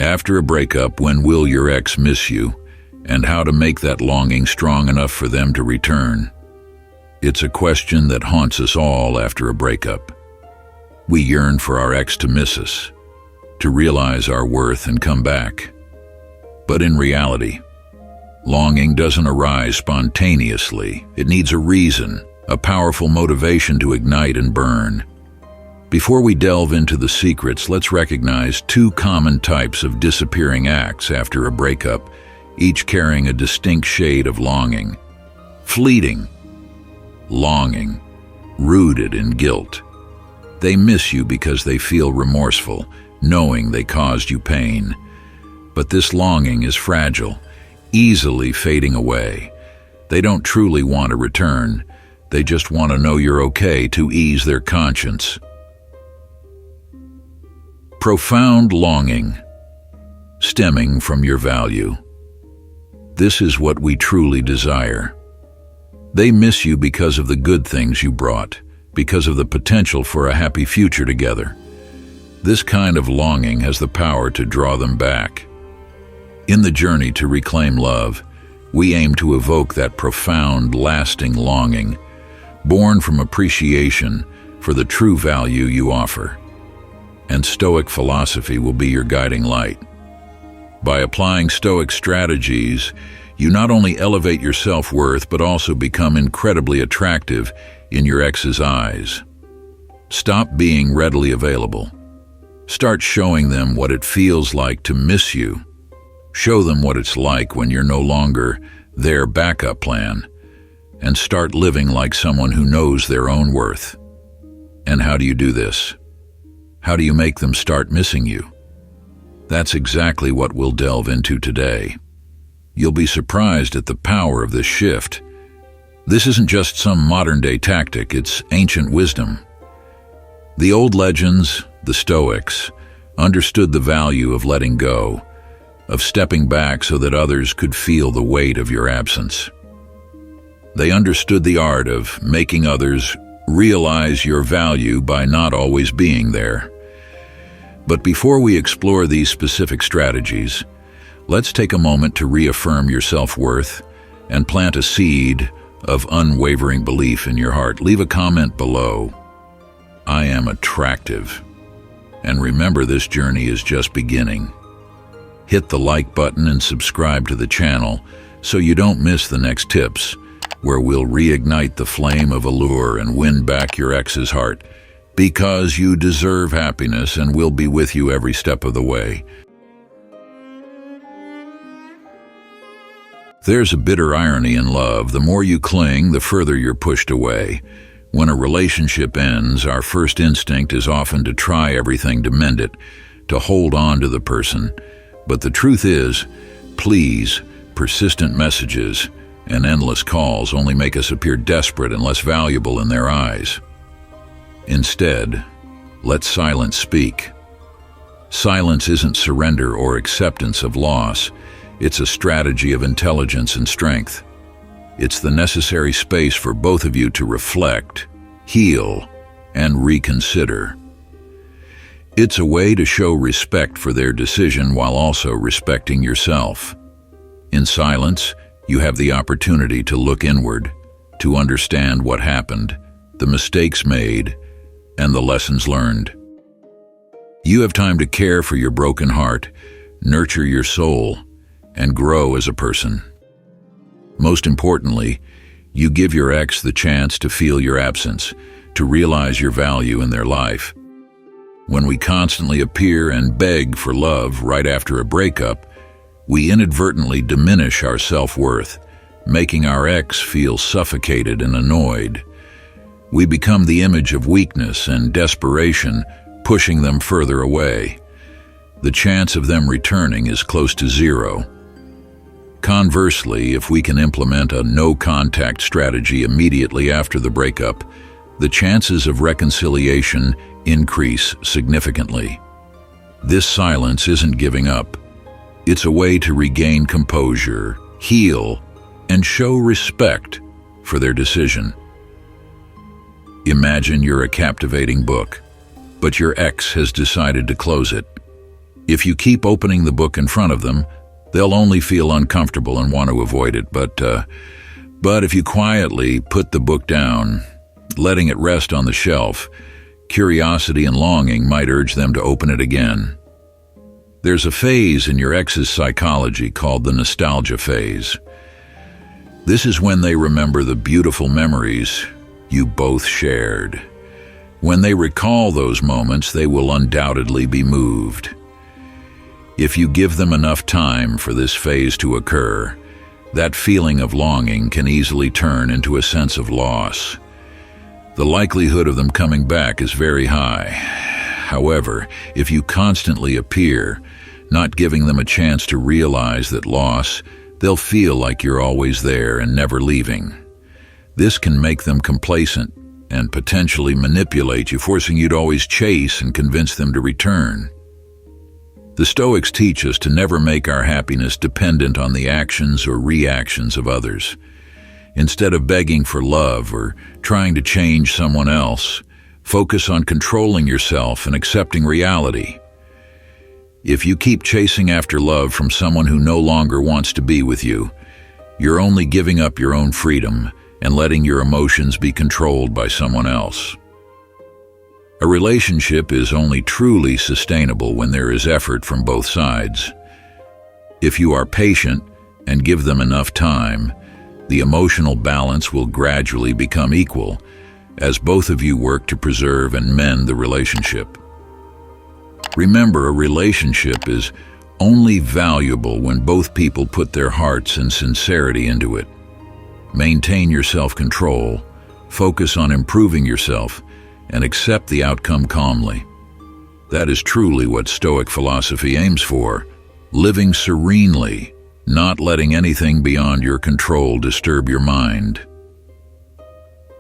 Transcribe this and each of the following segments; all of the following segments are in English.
After a breakup, when will your ex miss you, and how to make that longing strong enough for them to return? It's a question that haunts us all after a breakup. We yearn for our ex to miss us, to realize our worth and come back. But in reality, longing doesn't arise spontaneously. It needs a reason, a powerful motivation to ignite and burn. Before we delve into the secrets, let's recognize two common types of disappearing acts after a breakup, each carrying a distinct shade of longing. Fleeting longing, rooted in guilt. They miss you because they feel remorseful, knowing they caused you pain. But this longing is fragile, easily fading away. They don't truly want to return. They just want to know you're okay to ease their conscience. Profound longing, stemming from your value. This is what we truly desire. They miss you because of the good things you brought, because of the potential for a happy future together. This kind of longing has the power to draw them back. In the journey to reclaim love, we aim to evoke that profound, lasting longing, born from appreciation for the true value you offer. And Stoic philosophy will be your guiding light. By applying Stoic strategies, you not only elevate your self-worth, but also become incredibly attractive in your ex's eyes. Stop being readily available. Start showing them what it feels like to miss you. Show them what it's like when you're no longer their backup plan, and start living like someone who knows their own worth. And how do you do this? How do you make them start missing you? That's exactly what we'll delve into today. You'll be surprised at the power of this shift. This isn't just some modern-day tactic, it's ancient wisdom. The old legends, the Stoics, understood the value of letting go, of stepping back so that others could feel the weight of your absence. They understood the art of making others realize your value by not always being there. But before we explore these specific strategies, let's take a moment to reaffirm your self-worth and plant a seed of unwavering belief in your heart. Leave a comment below. I am attractive. And remember, this journey is just beginning. Hit the like button and subscribe to the channel so you don't miss the next tips, where we'll reignite the flame of allure and win back your ex's heart, because you deserve happiness, and we'll be with you every step of the way. There's a bitter irony in love. The more you cling, the further you're pushed away. When a relationship ends, our first instinct is often to try everything to mend it, to hold on to the person. But the truth is, pleas, persistent messages, and endless calls only make us appear desperate and less valuable in their eyes. Instead, let silence speak. Silence isn't surrender or acceptance of loss. It's a strategy of intelligence and strength. It's the necessary space for both of you to reflect, heal, and reconsider. It's a way to show respect for their decision while also respecting yourself. In silence, you have the opportunity to look inward, to understand what happened, the mistakes made, and the lessons learned. You have time to care for your broken heart, nurture your soul, and grow as a person. Most importantly, you give your ex the chance to feel your absence, to realize your value in their life. When we constantly appear and beg for love right after a breakup, we inadvertently diminish our self-worth, making our ex feel suffocated and annoyed. We become the image of weakness and desperation, pushing them further away. The chance of them returning is close to zero. Conversely, if we can implement a no-contact strategy immediately after the breakup, the chances of reconciliation increase significantly. This silence isn't giving up. It's a way to regain composure, heal, and show respect for their decision. Imagine you're a captivating book, but your ex has decided to close it. If you keep opening the book in front of them, they'll only feel uncomfortable and want to avoid it. But if you quietly put the book down, letting it rest on the shelf, curiosity and longing might urge them to open it again. There's a phase in your ex's psychology called the nostalgia phase. This is when they remember the beautiful memories you both shared. When they recall those moments, they will undoubtedly be moved. If you give them enough time for this phase to occur, that feeling of longing can easily turn into a sense of loss. The likelihood of them coming back is very high. However, if you constantly appear, not giving them a chance to realize that loss, they'll feel like you're always there and never leaving. This can make them complacent and potentially manipulate you, forcing you to always chase and convince them to return. The Stoics teach us to never make our happiness dependent on the actions or reactions of others. Instead of begging for love or trying to change someone else, focus on controlling yourself and accepting reality. If you keep chasing after love from someone who no longer wants to be with you, you're only giving up your own freedom and letting your emotions be controlled by someone else. A relationship is only truly sustainable when there is effort from both sides. If you are patient and give them enough time, the emotional balance will gradually become equal as both of you work to preserve and mend the relationship. Remember, a relationship is only valuable when both people put their hearts and sincerity into it. Maintain your self-control, focus on improving yourself, and accept the outcome calmly. That is truly what Stoic philosophy aims for, living serenely, not letting anything beyond your control disturb your mind.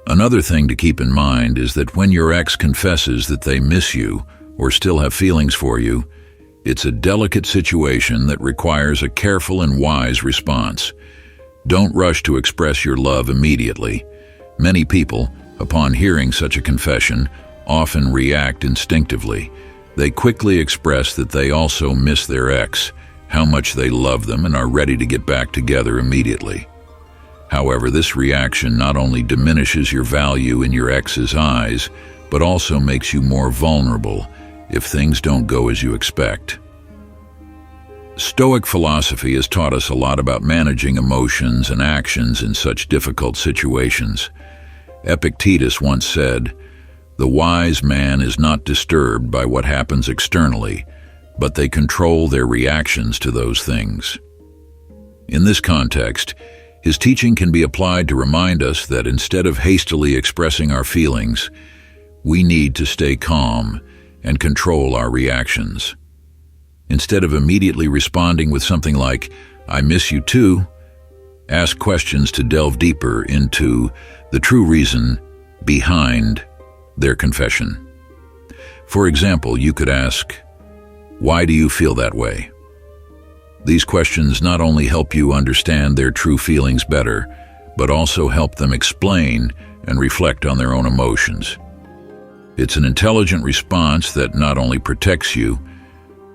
Another thing to keep in mind is that when your ex confesses that they miss you or still have feelings for you, it's a delicate situation that requires a careful and wise response. Don't rush to express your love immediately. Many people, upon hearing such a confession, often react instinctively. They quickly express that they also miss their ex, how much they love them, and are ready to get back together immediately. However, this reaction not only diminishes your value in your ex's eyes, but also makes you more vulnerable if things don't go as you expect. Stoic philosophy has taught us a lot about managing emotions and actions in such difficult situations. Epictetus once said, "The wise man is not disturbed by what happens externally, but they control their reactions to those things." In this context, his teaching can be applied to remind us that instead of hastily expressing our feelings, we need to stay calm and control our reactions. Instead of immediately responding with something like, "I miss you too," ask questions to delve deeper into the true reason behind their confession. For example, you could ask, "Why do you feel that way?" These questions not only help you understand their true feelings better, but also help them explain and reflect on their own emotions. It's an intelligent response that not only protects you,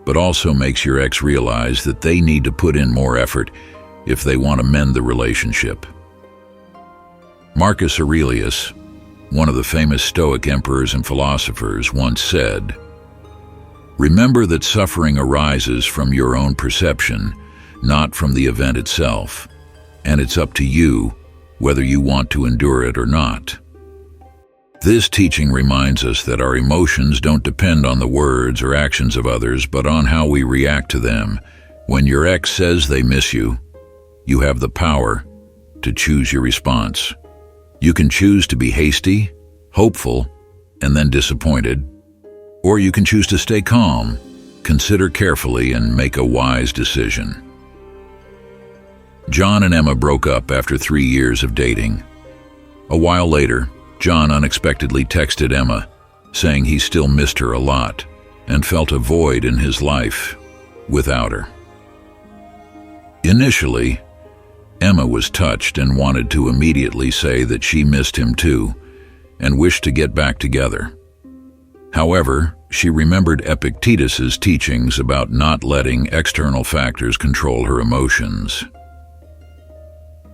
but also makes your ex realize that they need to put in more effort if they want to mend the relationship. Marcus Aurelius, one of the famous Stoic emperors and philosophers, once said, "Remember that suffering arises from your own perception, not from the event itself, and it's up to you whether you want to endure it or not." This teaching reminds us that our emotions don't depend on the words or actions of others, but on how we react to them. When your ex says they miss you, you have the power to choose your response. You can choose to be hasty, hopeful, and then disappointed, or you can choose to stay calm, consider carefully, and make a wise decision. John and Emma broke up after 3 years of dating. A while later, John unexpectedly texted Emma, saying he still missed her a lot and felt a void in his life without her. Initially, Emma was touched and wanted to immediately say that she missed him too and wished to get back together. However, She remembered Epictetus's teachings about not letting external factors control her emotions.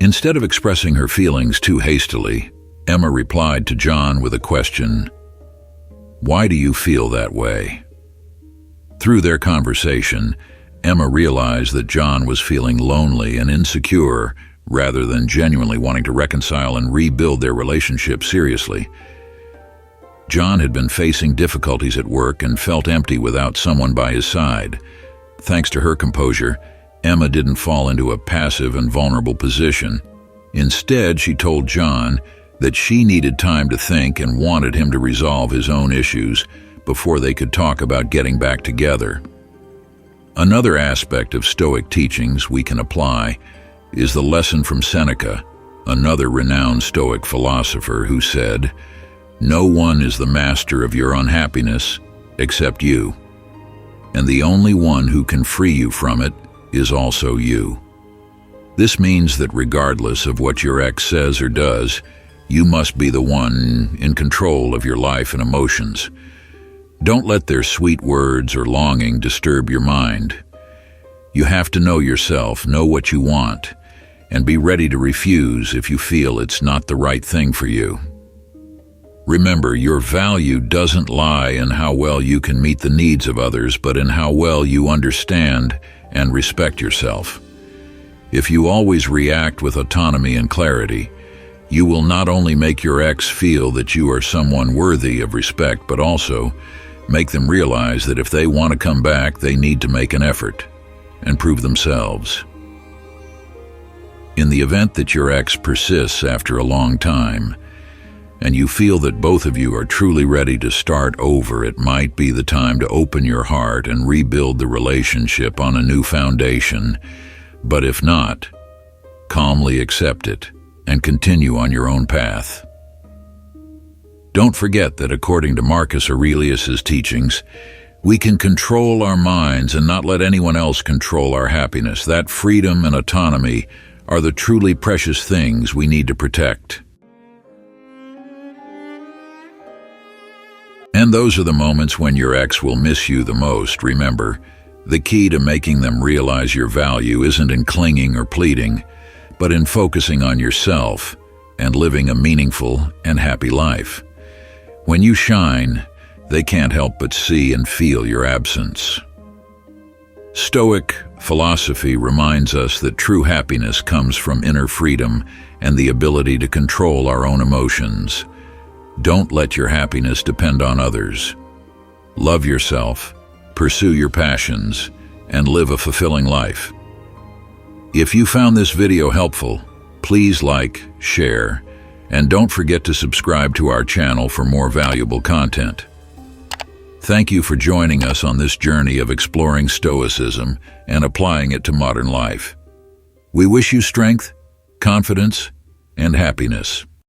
Instead of expressing her feelings too hastily, Emma replied to John with a question, "Why do you feel that way?" Through their conversation, Emma realized that John was feeling lonely and insecure rather than genuinely wanting to reconcile and rebuild their relationship seriously. John had been facing difficulties at work and felt empty without someone by his side. Thanks to her composure, Emma didn't fall into a passive and vulnerable position. Instead, she told John that she needed time to think and wanted him to resolve his own issues before they could talk about getting back together. Another aspect of Stoic teachings we can apply is the lesson from Seneca, another renowned Stoic philosopher, who said, "No one is the master of your unhappiness except you, and the only one who can free you from it is also you." This means that regardless of what your ex says or does, you must be the one in control of your life and emotions. Don't let their sweet words or longing disturb your mind. You have to know yourself, know what you want, and be ready to refuse if you feel it's not the right thing for you. Remember, your value doesn't lie in how well you can meet the needs of others, but in how well you understand and respect yourself. If you always react with autonomy and clarity, you will not only make your ex feel that you are someone worthy of respect, but also make them realize that if they want to come back, they need to make an effort and prove themselves. In the event that your ex persists after a long time, and you feel that both of you are truly ready to start over, it might be the time to open your heart and rebuild the relationship on a new foundation. But if not, calmly accept it and continue on your own path. Don't forget that according to Marcus Aurelius's teachings, we can control our minds and not let anyone else control our happiness. That freedom and autonomy are the truly precious things we need to protect. And those are the moments when your ex will miss you the most. Remember, the key to making them realize your value isn't in clinging or pleading, but in focusing on yourself and living a meaningful and happy life. When you shine, they can't help but see and feel your absence. Stoic philosophy reminds us that true happiness comes from inner freedom and the ability to control our own emotions. Don't let your happiness depend on others. Love yourself, pursue your passions, and live a fulfilling life. If you found this video helpful, please like, share, and don't forget to subscribe to our channel for more valuable content. Thank you for joining us on this journey of exploring Stoicism and applying it to modern life. We wish you strength, confidence, and happiness.